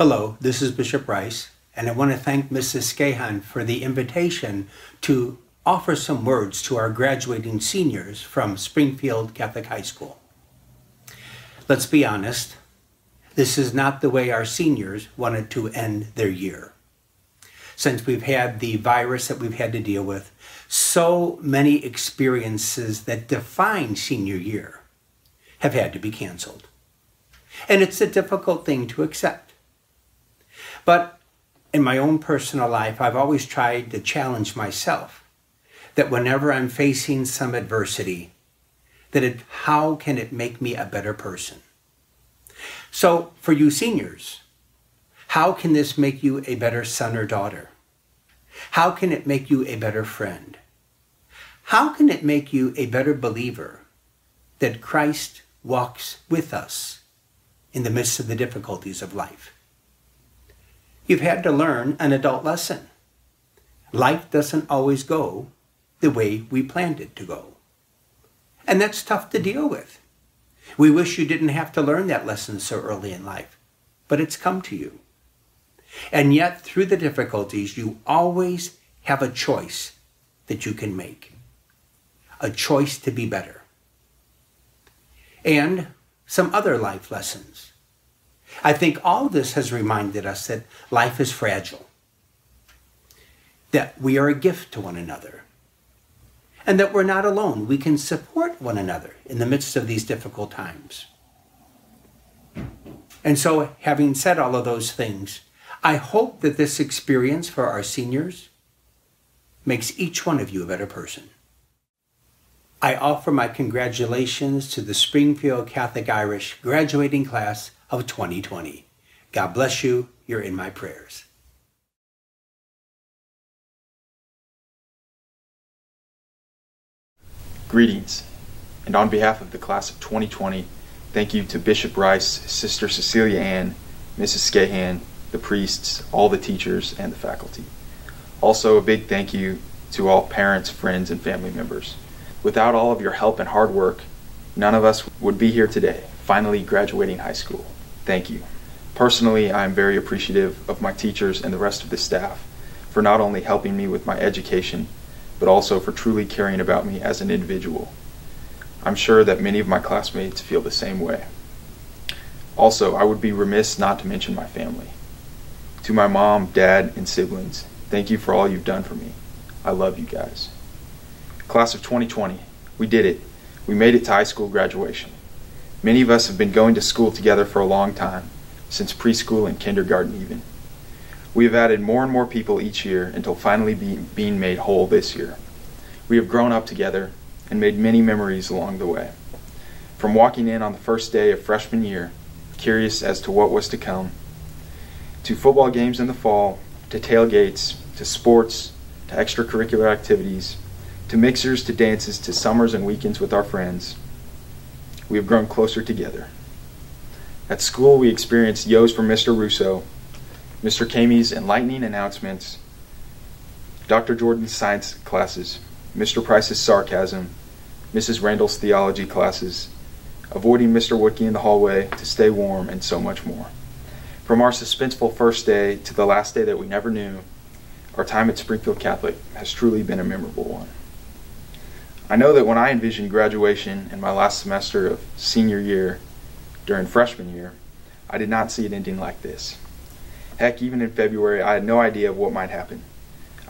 Hello, this is Bishop Rice, and I want to thank Mrs. Scahan for the invitation to offer some words to our graduating seniors from Springfield Catholic High School. Let's be honest, this is not the way our seniors wanted to end their year. Since we've had the virus that we've had to deal with, so many experiences that define senior year have had to be canceled. And it's a difficult thing to accept. But in my own personal life, I've always tried to challenge myself that whenever I'm facing some adversity, how can it make me a better person? So for you seniors, how can this make you a better son or daughter? How can it make you a better friend? How can it make you a better believer that Christ walks with us in the midst of the difficulties of life? You've had to learn an adult lesson. Life doesn't always go the way we planned it to go. And that's tough to deal with. We wish you didn't have to learn that lesson so early in life, but it's come to you. And yet, through the difficulties, you always have a choice that you can make. A choice to be better. And some other life lessons. I think all this has reminded us that life is fragile, that we are a gift to one another, and that we're not alone. We can support one another in the midst of these difficult times. And so, having said all of those things, I hope that this experience for our seniors makes each one of you a better person. I offer my congratulations to the Springfield Catholic Irish graduating class of 2020. God bless you. You're in my prayers. Greetings, and on behalf of the class of 2020, thank you to Bishop Rice, Sister Cecilia Ann, Mrs. Scahan, the priests, all the teachers, and the faculty. Also, a big thank you to all parents, friends, and family members. Without all of your help and hard work, none of us would be here today, finally graduating high school. Thank you. Personally, I am very appreciative of my teachers and the rest of the staff for not only helping me with my education, but also for truly caring about me as an individual. I'm sure that many of my classmates feel the same way. Also, I would be remiss not to mention my family. To my mom, dad, and siblings, thank you for all you've done for me. I love you guys. Class of 2020, we did it. We made it to high school graduation. Many of us have been going to school together for a long time, since preschool and kindergarten even. We have added more and more people each year until finally being made whole this year. We have grown up together and made many memories along the way. From walking in on the first day of freshman year, curious as to what was to come, to football games in the fall, to tailgates, to sports, to extracurricular activities, to mixers, to dances, to summers and weekends with our friends, we have grown closer together. At school, we experienced yo's from Mr. Russo, Mr. Kamey's enlightening announcements, Dr. Jordan's science classes, Mr. Price's sarcasm, Mrs. Randall's theology classes, avoiding Mr. Woodkey in the hallway to stay warm, and so much more. From our suspenseful first day to the last day that we never knew, our time at Springfield Catholic has truly been a memorable one. I know that when I envisioned graduation in my last semester of senior year during freshman year, I did not see it ending like this. Heck, even in February, I had no idea of what might happen.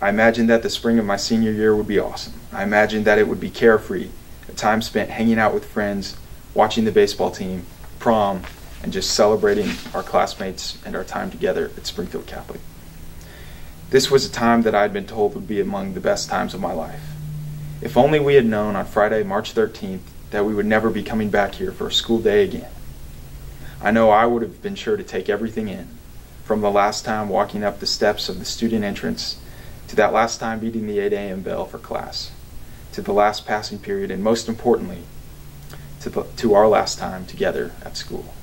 I imagined that the spring of my senior year would be awesome. I imagined that it would be carefree, a time spent hanging out with friends, watching the baseball team, prom, and just celebrating our classmates and our time together at Springfield Catholic. This was a time that I had been told would be among the best times of my life. If only we had known on Friday, March 13th, that we would never be coming back here for a school day again. I know I would have been sure to take everything in, from the last time walking up the steps of the student entrance, to that last time beating the 8 a.m. bell for class, to the last passing period, and most importantly, to our last time together at school.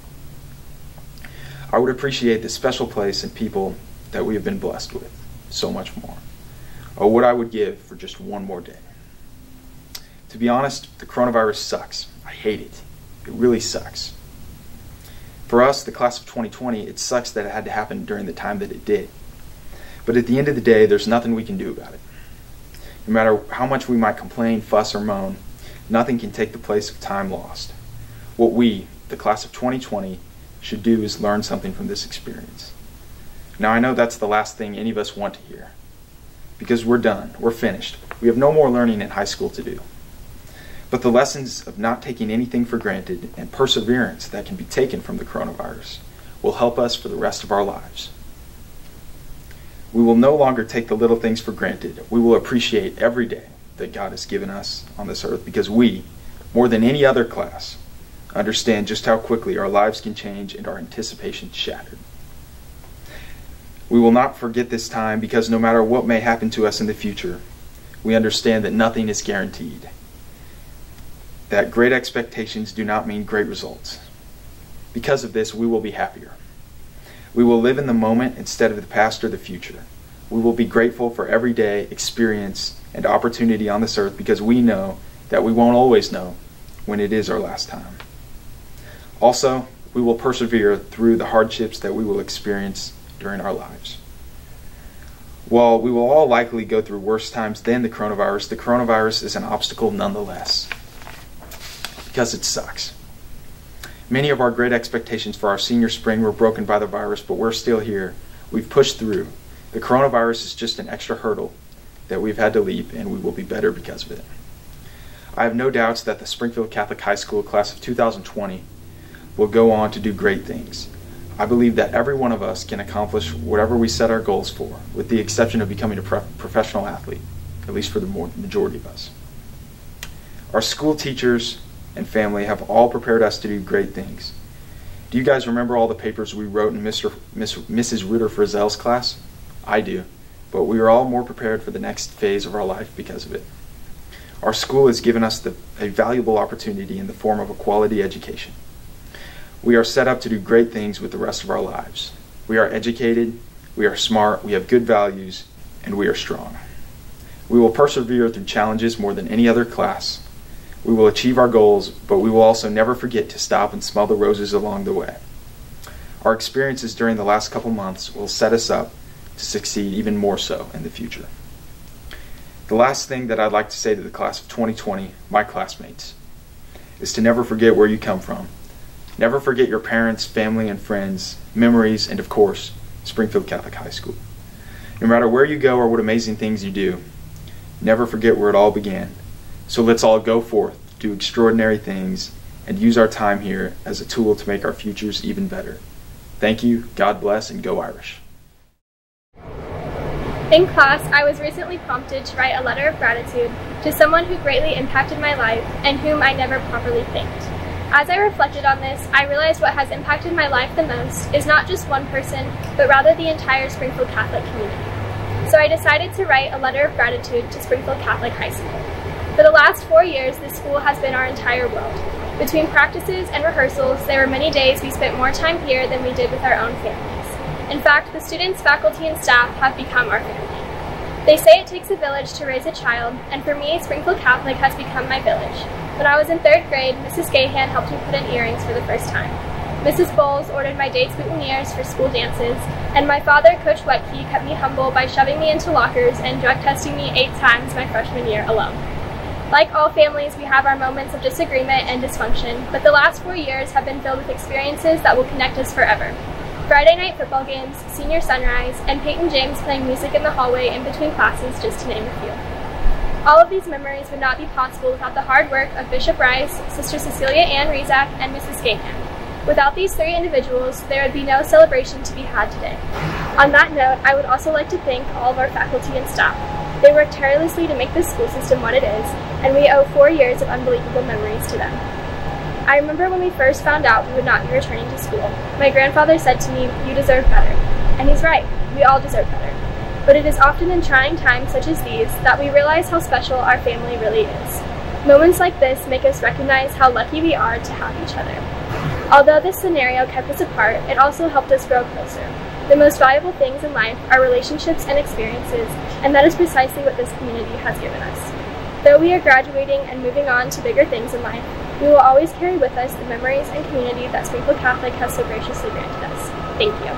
I would appreciate the special place and people that we have been blessed with so much more. Oh, what I would give for just one more day. To be honest, the coronavirus sucks. I hate it. It really sucks. For us, the class of 2020, it sucks that it had to happen during the time that it did. But at the end of the day, there's nothing we can do about it. No matter how much we might complain, fuss, or moan, nothing can take the place of time lost. What we, the class of 2020, should do is learn something from this experience. Now, I know that's the last thing any of us want to hear, because we're done, we're finished. We have no more learning in high school to do. But the lessons of not taking anything for granted and perseverance that can be taken from the coronavirus will help us for the rest of our lives. We will no longer take the little things for granted. We will appreciate every day that God has given us on this earth, because we, more than any other class, understand just how quickly our lives can change and our anticipation shattered. We will not forget this time, because no matter what may happen to us in the future, we understand that nothing is guaranteed. That great expectations do not mean great results. Because of this, we will be happier. We will live in the moment instead of the past or the future. We will be grateful for every day, experience, and opportunity on this earth, because we know that we won't always know when it is our last time. Also, we will persevere through the hardships that we will experience during our lives. While we will all likely go through worse times than the coronavirus is an obstacle nonetheless, because it sucks. Many of our great expectations for our senior spring were broken by the virus, but we're still here. We've pushed through. The coronavirus is just an extra hurdle that we've had to leap, and we will be better because of it. I have no doubts that the Springfield Catholic High School class of 2020 will go on to do great things. I believe that every one of us can accomplish whatever we set our goals for, with the exception of becoming a professional athlete, at least for the majority of us. Our school teachers and family have all prepared us to do great things. Do you guys remember all the papers we wrote in Mrs. Ruder Frizzell's class? I do, but we are all more prepared for the next phase of our life because of it. Our school has given us a valuable opportunity in the form of a quality education. We are set up to do great things with the rest of our lives. We are educated, we are smart, we have good values, and we are strong. We will persevere through challenges more than any other class. We will achieve our goals, but we will also never forget to stop and smell the roses along the way. Our experiences during the last couple months will set us up to succeed even more so in the future. The last thing that I'd like to say to the class of 2020, my classmates, is to never forget where you come from. Never forget your parents, family, and friends, memories, and of course, Springfield Catholic High School. No matter where you go or what amazing things you do, never forget where it all began. So let's all go forth, do extraordinary things, and use our time here as a tool to make our futures even better. Thank you, God bless, and go Irish. In class, I was recently prompted to write a letter of gratitude to someone who greatly impacted my life and whom I never properly thanked. As I reflected on this, I realized what has impacted my life the most is not just one person, but rather the entire Springfield Catholic community. So I decided to write a letter of gratitude to Springfield Catholic High School. For the last 4 years, this school has been our entire world. Between practices and rehearsals, there were many days we spent more time here than we did with our own families. In fact, the students, faculty, and staff have become our family. They say it takes a village to raise a child, and for me, Springfield Catholic has become my village. When I was in 3rd grade, Mrs. Gahan helped me put in earrings for the first time. Mrs. Bowles ordered my dates boutonnieres for school dances, and my father, Coach Wetke, kept me humble by shoving me into lockers and drug testing me 8 times my freshman year alone. Like all families, we have our moments of disagreement and dysfunction, but the last 4 years have been filled with experiences that will connect us forever. Friday night football games, senior sunrise, and Peyton James playing music in the hallway in between classes, just to name a few. All of these memories would not be possible without the hard work of Bishop Rice, Sister Cecilia Ann Rezak, and Mrs. Gahan. Without these 3 individuals, there would be no celebration to be had today. On that note, I would also like to thank all of our faculty and staff. They work tirelessly to make this school system what it is, and we owe 4 years of unbelievable memories to them. I remember when we first found out we would not be returning to school. My grandfather said to me, "You deserve better." And he's right, we all deserve better. But it is often in trying times such as these that we realize how special our family really is. Moments like this make us recognize how lucky we are to have each other. Although this scenario kept us apart, it also helped us grow closer. The most valuable things in life are relationships and experiences, and that is precisely what this community has given us. Though we are graduating and moving on to bigger things in life, We will always carry with us the memories and community that Springfield Catholic has so graciously granted us. Thank you.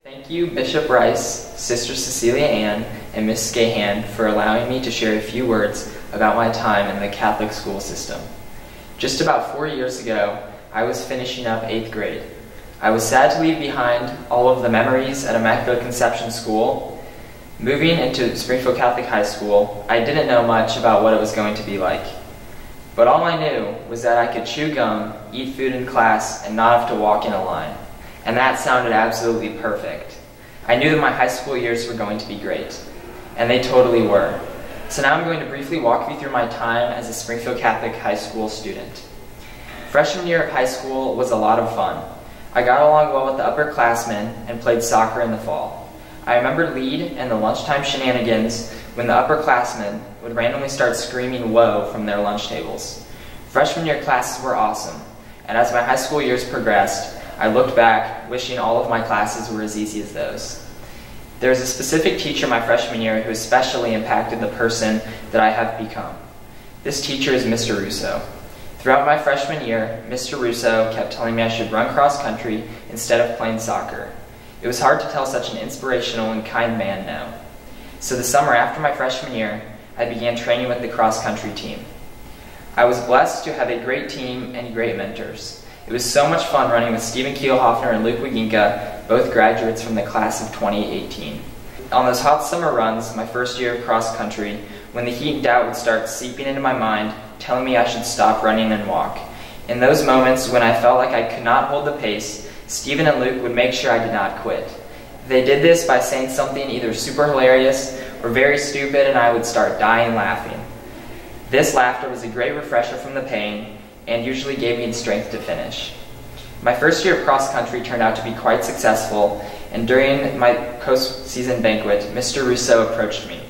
Thank you, Bishop Rice, Sister Cecilia Ann, and Ms. Scahan for allowing me to share a few words about my time in the Catholic school system. Just about 4 years ago, I was finishing up 8th grade. I was sad to leave behind all of the memories at Immaculate Conception School. Moving into Springfield Catholic High School, I didn't know much about what it was going to be like. But all I knew was that I could chew gum, eat food in class, and not have to walk in a line. And that sounded absolutely perfect. I knew that my high school years were going to be great. And they totally were. So now I'm going to briefly walk you through my time as a Springfield Catholic High School student. Freshman year of high school was a lot of fun. I got along well with the upperclassmen and played soccer in the fall. I remember lead and the lunchtime shenanigans when the upperclassmen would randomly start screaming "whoa" from their lunch tables. Freshman year classes were awesome, and as my high school years progressed, I looked back wishing all of my classes were as easy as those. There was a specific teacher my freshman year who especially impacted the person that I have become. This teacher is Mr. Russo. Throughout my freshman year, Mr. Russo kept telling me I should run cross country instead of playing soccer. It was hard to tell such an inspirational and kind man no. So the summer after my freshman year, I began training with the cross country team. I was blessed to have a great team and great mentors. It was so much fun running with Stephen Kielhoffner and Luke Waginka, both graduates from the class of 2018. On those hot summer runs, my first year of cross country, when the heat and doubt would start seeping into my mind, telling me I should stop running and walk. In those moments when I felt like I could not hold the pace, Stephen and Luke would make sure I did not quit. They did this by saying something either super hilarious or very stupid, and I would start dying laughing. This laughter was a great refresher from the pain and usually gave me the strength to finish. My first year of cross country turned out to be quite successful, and during my post-season banquet, Mr. Russo approached me.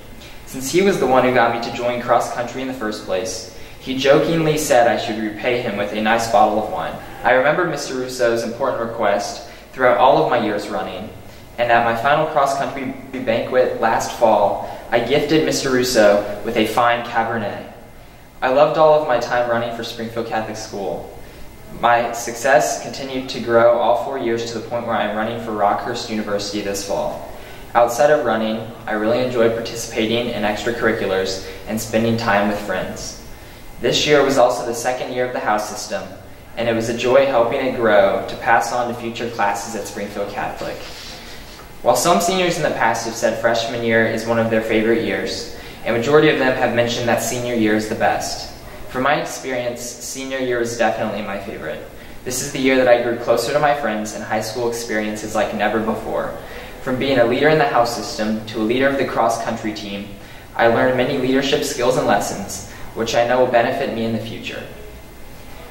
Since he was the one who got me to join cross country in the first place, he jokingly said I should repay him with a nice bottle of wine. I remembered Mr. Russo's important request throughout all of my years running, and at my final cross-country banquet last fall, I gifted Mr. Russo with a fine Cabernet. I loved all of my time running for Springfield Catholic School. My success continued to grow all 4 years to the point where I am running for Rockhurst University this fall. Outside of running, I really enjoyed participating in extracurriculars and spending time with friends. This year was also the second year of the house system, and it was a joy helping it grow to pass on to future classes at Springfield Catholic. While some seniors in the past have said freshman year is one of their favorite years, a majority of them have mentioned that senior year is the best. From my experience, senior year was definitely my favorite. This is the year that I grew closer to my friends and high school experiences like never before. From being a leader in the house system to a leader of the cross-country team, I learned many leadership skills and lessons, which I know will benefit me in the future.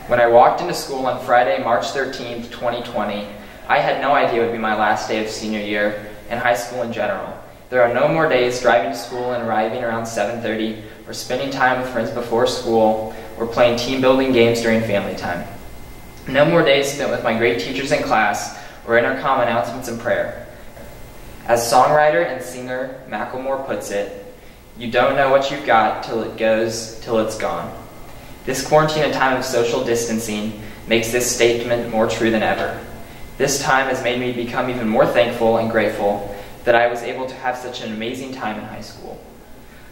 When I walked into school on Friday, March 13th, 2020, I had no idea it would be my last day of senior year and high school in general. There are no more days driving to school and arriving around 7:30, or spending time with friends before school, or playing team-building games during family time. No more days spent with my great teachers in class, or intercom announcements and prayer. As songwriter and singer Macklemore puts it, you don't know what you've got till it goes, till it's gone. This quarantine and time of social distancing makes this statement more true than ever. This time has made me become even more thankful and grateful that I was able to have such an amazing time in high school.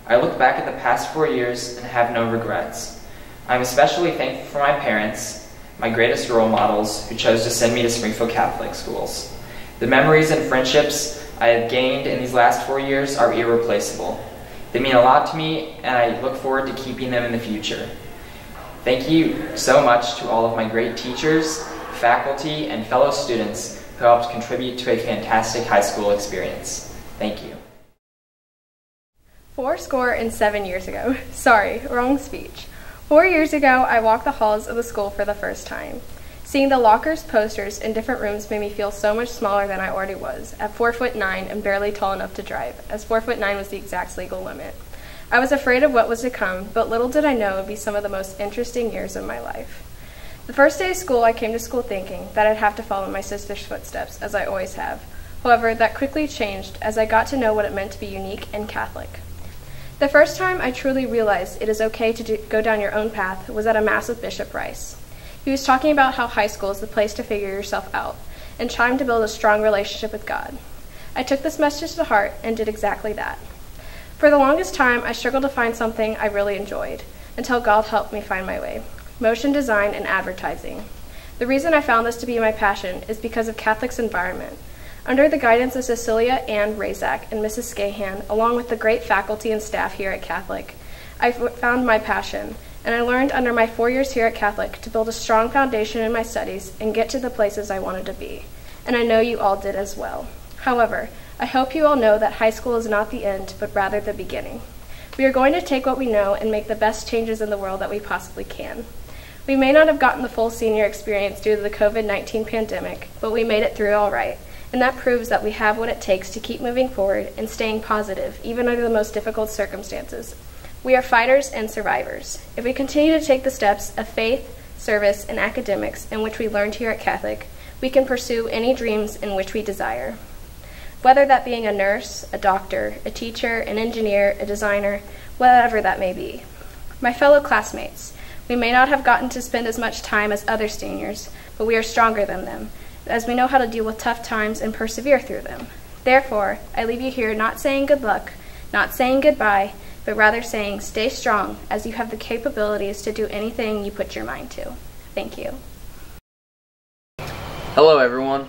I look back at the past 4 years and have no regrets. I'm especially thankful for my parents, my greatest role models, who chose to send me to Springfield Catholic Schools. The memories and friendships I have gained in these last 4 years are irreplaceable. They mean a lot to me, and I look forward to keeping them in the future. Thank you so much to all of my great teachers, faculty, and fellow students who helped contribute to a fantastic high school experience. Thank you. 7 years ago. Sorry, wrong speech. 4 years ago, I walked the halls of the school for the first time. Seeing the lockers, posters, and different rooms made me feel so much smaller than I already was, at 4'9" and barely tall enough to drive, as 4'9" was the exact legal limit. I was afraid of what was to come, but little did I know it would be some of the most interesting years of my life. The first day of school, I came to school thinking that I'd have to follow my sister's footsteps, as I always have. However, that quickly changed as I got to know what it meant to be unique and Catholic. The first time I truly realized it is okay to go down your own path was at a Mass with Bishop Rice. He was talking about how high school is the place to figure yourself out and time to build a strong relationship with God. I took this message to heart and did exactly that. For the longest time, I struggled to find something I really enjoyed, until God helped me find my way: motion design and advertising. The reason I found this to be my passion is because of Catholic's environment. Under the guidance of Cecilia Ann Razak and Mrs. Scahan, along with the great faculty and staff here at Catholic, I found my passion, and I learned under my 4 years here at Catholic to build a strong foundation in my studies and get to the places I wanted to be. And I know you all did as well. However, I hope you all know that high school is not the end, but rather the beginning. We are going to take what we know and make the best changes in the world that we possibly can. We may not have gotten the full senior experience due to the COVID-19 pandemic, but we made it through all right, and that proves that we have what it takes to keep moving forward and staying positive, even under the most difficult circumstances. We are fighters and survivors. If we continue to take the steps of faith, service, and academics in which we learned here at Catholic, we can pursue any dreams in which we desire. Whether that being a nurse, a doctor, a teacher, an engineer, a designer, whatever that may be. My fellow classmates, we may not have gotten to spend as much time as other seniors, but we are stronger than them, as we know how to deal with tough times and persevere through them. Therefore, I leave you here not saying good luck, not saying goodbye, but rather saying stay strong, as you have the capabilities to do anything you put your mind to. Thank you. Hello everyone.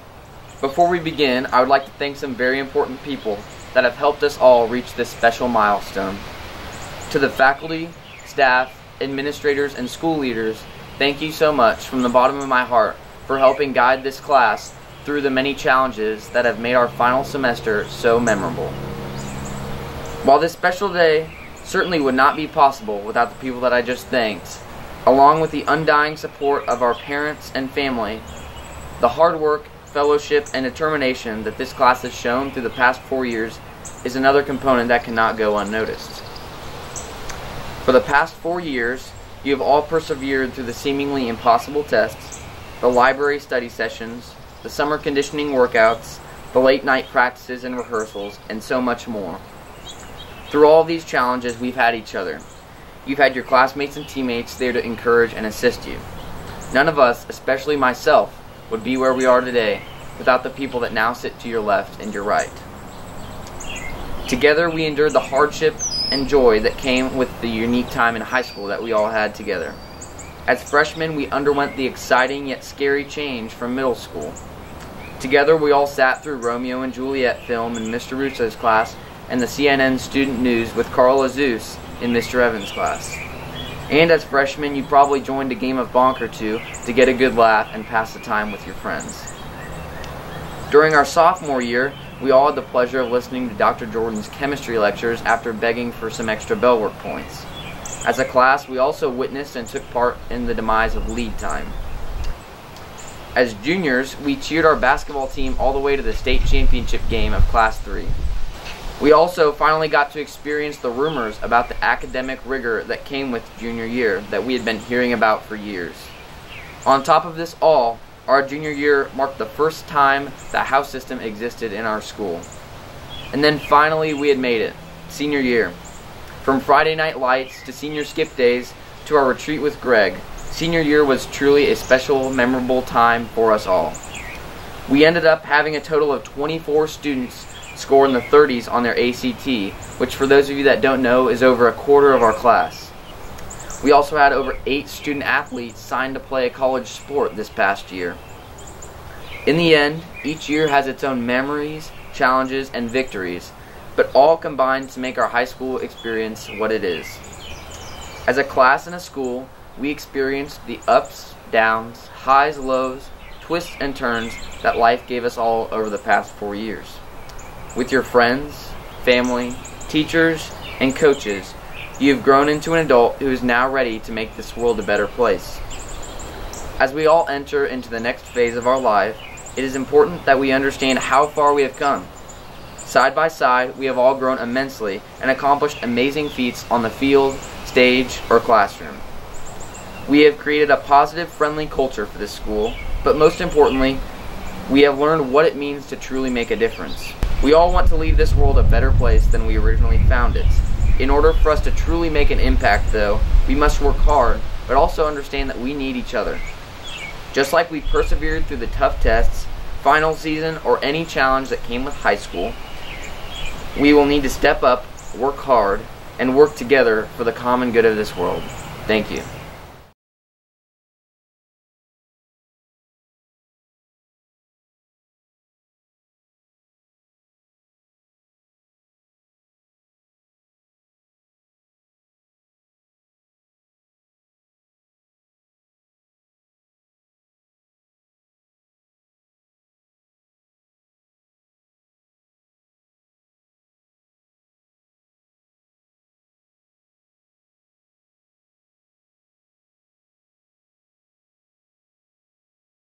Before we begin, I would like to thank some very important people that have helped us all reach this special milestone. To the faculty, staff, administrators, and school leaders, thank you so much from the bottom of my heart for helping guide this class through the many challenges that have made our final semester so memorable. While this special day certainly would not be possible without the people that I just thanked, along with the undying support of our parents and family, the hard work, fellowship, and determination that this class has shown through the past 4 years is another component that cannot go unnoticed. For the past 4 years, you have all persevered through the seemingly impossible tests, the library study sessions, the summer conditioning workouts, the late night practices and rehearsals, and so much more. Through all of these challenges, we've had each other. You've had your classmates and teammates there to encourage and assist you. None of us, especially myself, would be where we are today without the people that now sit to your left and your right. Together we endured the hardship and joy that came with the unique time in high school that we all had together. As freshmen, we underwent the exciting yet scary change from middle school. Together we all sat through Romeo and Juliet film in Mr. Russo's class and the CNN student news with Carl Azus in Mr. Evans' class. And as freshmen, you probably joined a game of bonk or two to get a good laugh and pass the time with your friends. During our sophomore year, we all had the pleasure of listening to Dr. Jordan's chemistry lectures after begging for some extra bell work points. As a class, we also witnessed and took part in the demise of lead time. As juniors, we cheered our basketball team all the way to the state championship game of Class 3. We also finally got to experience the rumors about the academic rigor that came with junior year that we had been hearing about for years. On top of this all, our junior year marked the first time the house system existed in our school. And then finally we had made it, senior year. From Friday night lights to senior skip days to our retreat with Greg, senior year was truly a special, memorable time for us all. We ended up having a total of 24 students score in the 30s on their ACT, which for those of you that don't know is over a quarter of our class. We also had over 8 student athletes signed to play a college sport this past year. In the end, each year has its own memories, challenges, and victories, but all combine to make our high school experience what it is. As a class and a school, we experienced the ups, downs, highs, lows, twists, and turns that life gave us all over the past 4 years. With your friends, family, teachers, and coaches, you have grown into an adult who is now ready to make this world a better place. As we all enter into the next phase of our life, it is important that we understand how far we have come. Side by side, we have all grown immensely and accomplished amazing feats on the field, stage, or classroom. We have created a positive, friendly culture for this school, but most importantly, we have learned what it means to truly make a difference. We all want to leave this world a better place than we originally found it. In order for us to truly make an impact, though, we must work hard, but also understand that we need each other. Just like we persevered through the tough tests, final season, or any challenge that came with high school, we will need to step up, work hard, and work together for the common good of this world. Thank you.